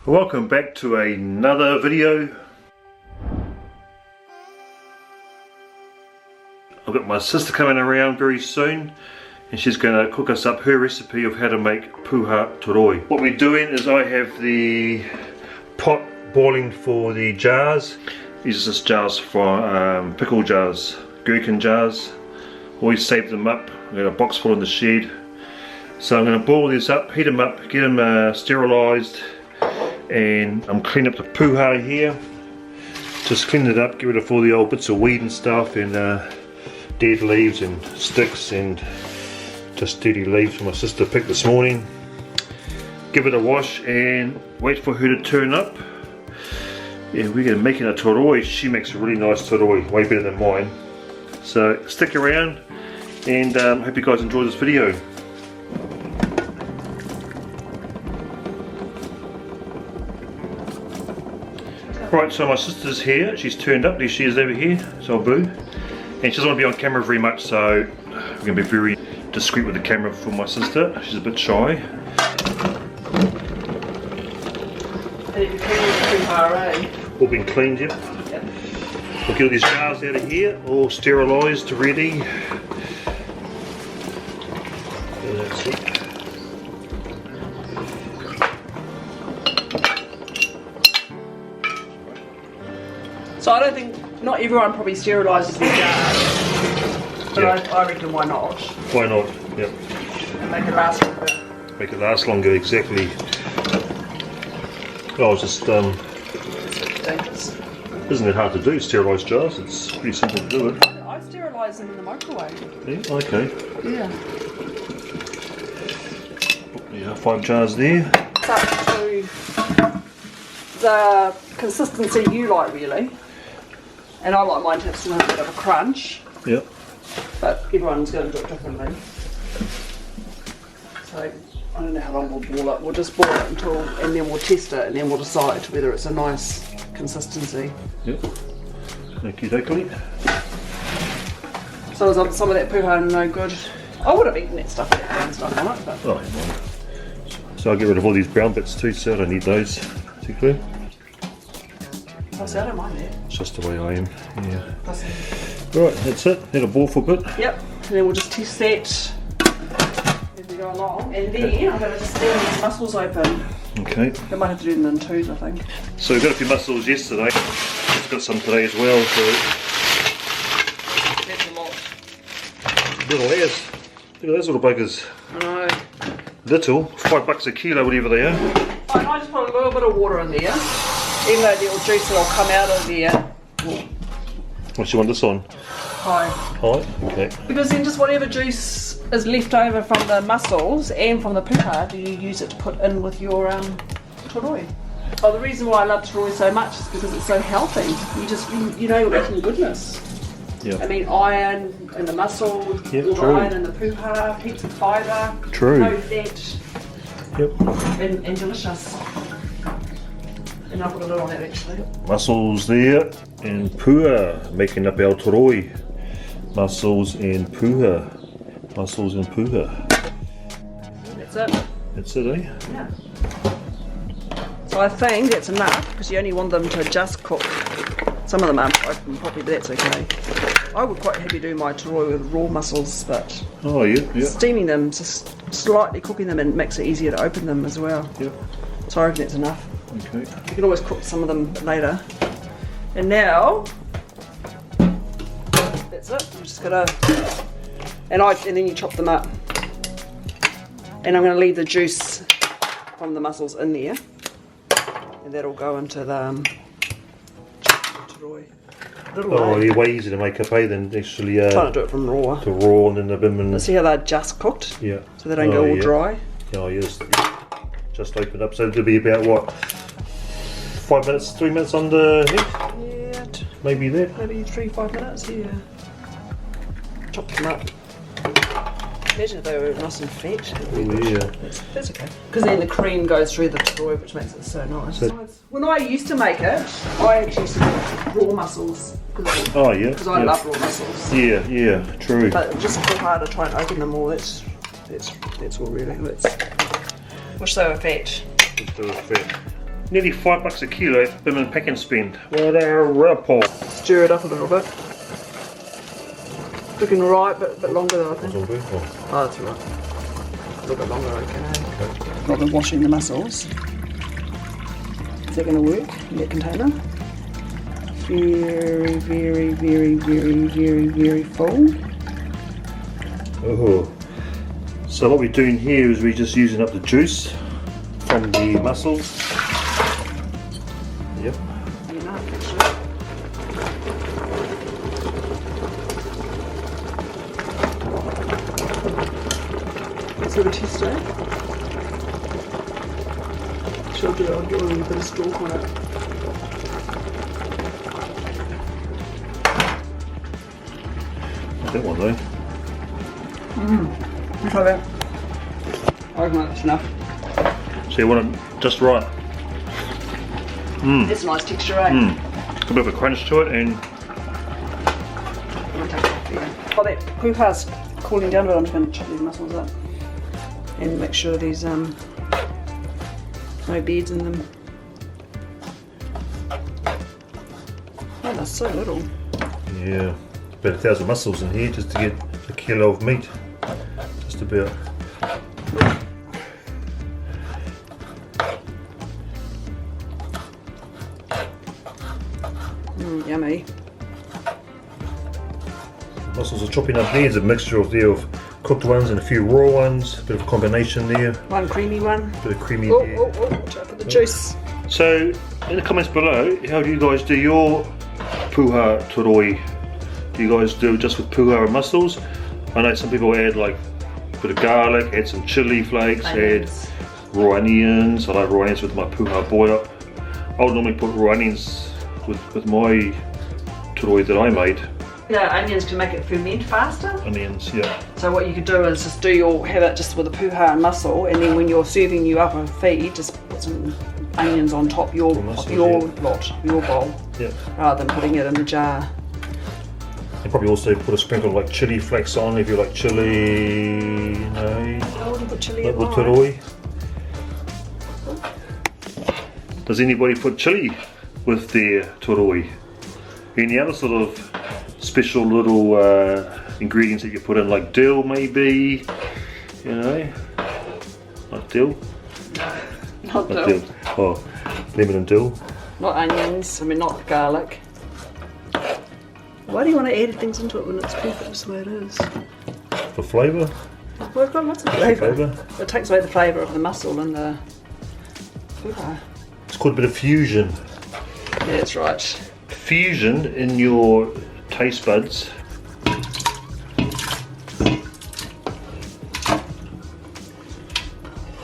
Welcome back to another video. I've got my sister coming around very soon and she's going to cook us up her recipe of how to make PUHA Toroi. What we're doing is I have the pot boiling for the jars. These are just jars for pickle jars, gherkin jars. Always save them up. I've got a box full in the shed. So I'm going to boil these up, heat them up, get them sterilised. And I'm cleaning up the PUHA here. Just clean it up, get rid of all the old bits of weed and stuff and dead leaves and sticks and just dirty leaves from my sister picked this morning. Give it a wash and wait for her to turn up. Yeah, we're going to make a toroi. She makes a really nice toroi, way better than mine. So stick around and hope you guys enjoy this video. Right, so my sister's here, she's turned up, there she is over here, so boo. And she doesn't want to be on camera very much, so we're going to be very discreet with the camera for my sister. She's a bit shy. All been cleaned, yep. We'll get all these jars out of here, all sterilised, ready. That's it. So I don't think, not everyone probably sterilises their jars, but yeah. I reckon why not? Why not, yep. And make it last longer. Make it last longer, exactly. Oh, it's just, isn't it hard to do, sterilise jars? It's pretty simple to do it. I sterilise them in the microwave. Yeah, okay. Yeah. Yeah, 5 jars there. It's up to the consistency you like, really. And I like mine to have some a bit of a crunch. Yep. But everyone's going to do it differently. So I don't know how long we'll boil it. We'll just boil it until, and then we'll test it, and then we'll decide whether it's a nice consistency. Yep. Okie dokie. So is some of that PUHA no good? I would have eaten that stuff, that brown stuff on it, but. Oh, so I'll get rid of all these brown bits too, so I don't need those particularly. Oh, so I don't mind that. It's just the way I am, yeah. Awesome. Right, that's it. Let it boil for a bit. Yep, and then we'll just test that as we go along. And then I'm going to just steam these mussels open. Okay. I might have to do them in twos, I think. So we got a few mussels yesterday. Just got some today as well, so. That's a lot. Little hairs. Look at those little buggers. I know. Little, $5 a kilo, whatever they are. I just put a little bit of water in there. Even though the little juice will come out of there. What do you want this on? High. High? Okay. Because then just whatever juice is left over from the mussels and from the PUHA, do you use it to put in with your toroi? Oh, the reason why I love toroi so much is because it's so healthy. You know you're eating goodness. Yeah. I mean, iron in the mussel, yep, all the true. iron in the PUHA, heaps of fibre, true. No fat, yep. and delicious. And I've got a little on that actually. Mussels there and PUHA, making up our toroi. Mussels and PUHA. Mussels and PUHA. That's it. That's it, eh? Yeah. So I think that's enough because you only want them to just cook. Some of them aren't open properly, but that's okay. I would quite happy do my toroi with raw mussels, but oh yeah, yeah. Steaming them, just slightly cooking them, and makes it easier to open them as well. Yep. So I reckon that's enough. Okay. You can always cook some of them later. And now, that's it. I'm just gonna, and then you chop them up. And I'm gonna leave the juice from the mussels in there, and that'll go into the toroi. Oh, yeah, way easier to make up, eh, than actually trying to do it from raw. to raw and then the bim and See how they're just cooked? yeah. So they don't go all dry. Oh yes. Just opened up, so it'll be about what? 5 minutes, 3 minutes on the heat? Yeah. Maybe that. Maybe 3-5 minutes, yeah. Chop them up. Imagine if they were nice and fat. Oh yeah. That's okay. Because then the cream goes through the toroi, which makes it so nice. When I used to make it, I actually used to make raw mussels. Oh yeah. Because I love raw mussels. Yeah, yeah, true. But it's just too hard to try and open them all. That's all really. Wish they were fat. Just do it fat. nearly $5 a kilo for Bim and Pack and Spend. What a ripple. Stir it up a little bit. Looking right, but a bit longer though, I think. Oh, that's right. A little bit longer, okay. I've been washing the mussels. Is that going to work in that container? Very, very, very, very, very, very full. Oh. So what we're doing here is we're just using up the juice from the mussels. Yep. Let's have a taste, eh? I'll get a little bit of stalk on it. That one though. Try that. I reckon that's enough. So you want it just right. It's a nice texture, eh? A bit of a crunch to it, and Oh, that PUHA's cooling down a bit. I'm just going to chop these mussels up and make sure there's no beads in them. Oh, that's so little. yeah, about 1,000 mussels in here just to get a kilo of meat. Just about. Yummy. Mussels are chopping up there. There's a mixture of cooked ones and a few raw ones. A bit of a combination there. One creamy one. A bit of creamy Oh, there. watch out for the juice. So, in the comments below, how do you guys do your PUHA Toroi? Do you guys do it just with PUHA and mussels? I know some people add like a bit of garlic, add some chili flakes, Onions. add raw onions. I like raw onions with my PUHA boil up. I would normally put raw onions with my toroi that I made. The onions can make it ferment faster. Onions, yeah. So what you could do is just have it just with a PUHA and mussel, and then when you're serving you up a feed, just put some onions on top your bowl, Yeah. rather than putting it in the jar. You probably also put a sprinkle of like chili flakes on if you like chili, you know, I wouldn't put chili with in mine. toroi. Does anybody put chili with their toroi? Any other sort of special little ingredients that you put in, like dill maybe, you know? Not dill? Not Not dill. dill. Oh, lemon and dill. Not onions, I mean not garlic. Why do you want to add things into it when it's perfect just the way it is? For flavour. Well, it's got lots of flavour. It takes away the flavour of the mussel and the PUHA. It's called a bit of fusion. Yeah, that's right. Fusion in your taste buds.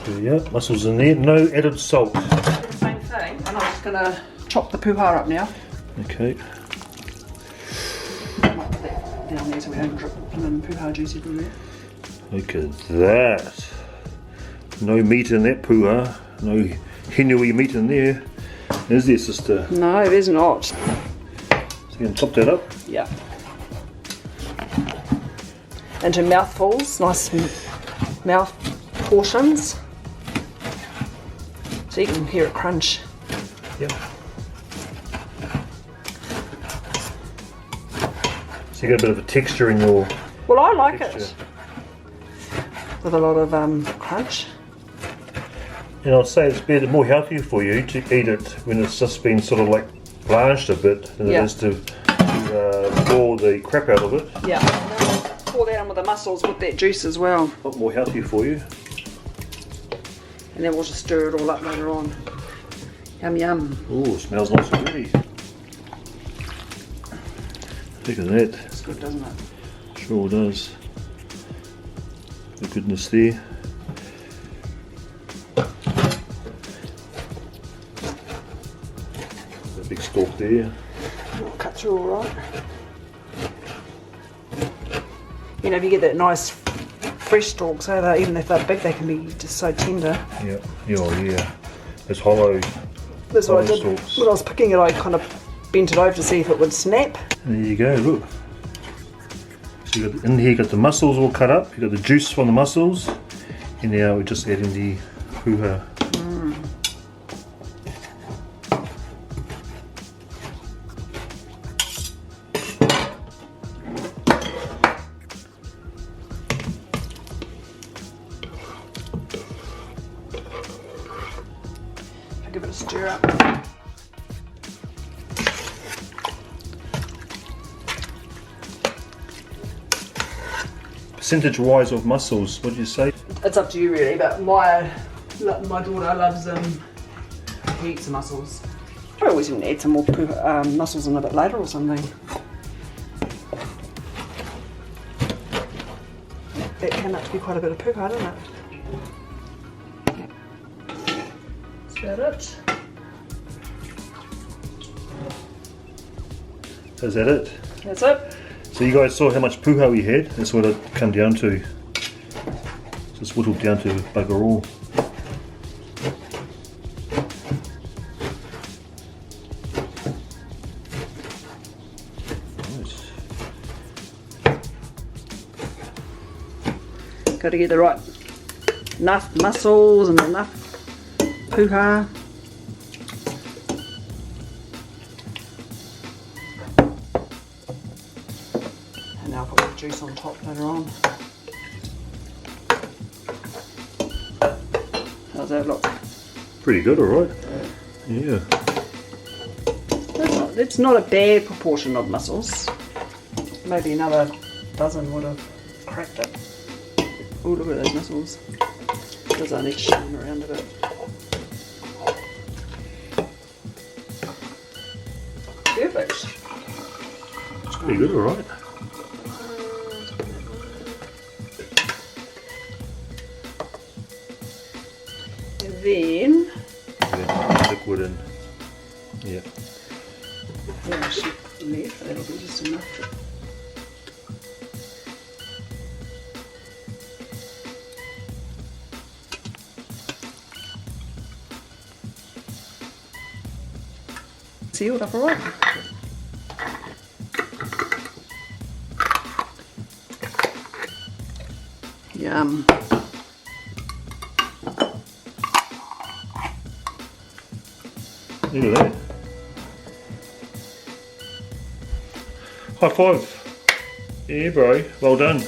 There you go, mussels in there, no added salt. Do the same thing, and I'm just going to chop the PUHA up now. Okay. Might put that down there so we don't drip lemon PUHA juice everywhere. Look at that. No meat in that PUHA. No hinui meat in there. Is there, sister? No, there's not. So you can chop that up. Yeah. Into mouthfuls, nice mouth portions. So you can hear it crunch. Yep. So you got a bit of a texture in your Well, I like texture. it. With a lot of crunch. And I'd say it's better, more healthier for you to eat it when it's just been sort of like blanched a bit than it is to boil the crap out of it. Yeah. Pour that in with the mussels with that juice as well. A lot more healthier for you. And then we'll just stir it all up later on. Yum yum. Oh, smells nice already. Look at that. It's good, doesn't it? Sure does. The goodness there. A big stalk there. Cut through all right. You know, if you get that nice fresh stalks, so even if they're big, they can be just so tender. Yeah, yeah. It's hollow. That's what I did. Stalks. When I was picking it, I kind of bent it over to see if it would snap. There you go, look. So you got, in here you got the mussels all cut up, you got the juice from the mussels, and now we're just adding the PUHA. give it a stir up. Percentage wise of mussels, what do you say? It's up to you really, but my daughter loves he eats the mussels. I always want to add some more mussels in a bit later or something. That came out to be quite a bit of puha, didn't it? That's about it. Is that it? That's it. So you guys saw how much puha we had. That's what it come down to. Just whittled down to bugger all. Nice. Got to get the right enough mussels and enough puha. And now I'll put the juice on top later on. How's that look? Pretty good, alright. Yeah. That's not a bad proportion of mussels. Maybe another dozen would have cracked it. Oh, look at those mussels. Because I need to shake them around a bit. Perfect. It's pretty good, alright. And then Liquid in. Yeah. I should leave, that'll be just enough. Sealed up alright. Yum. Look at that. High five. Yeah, bro. Well done.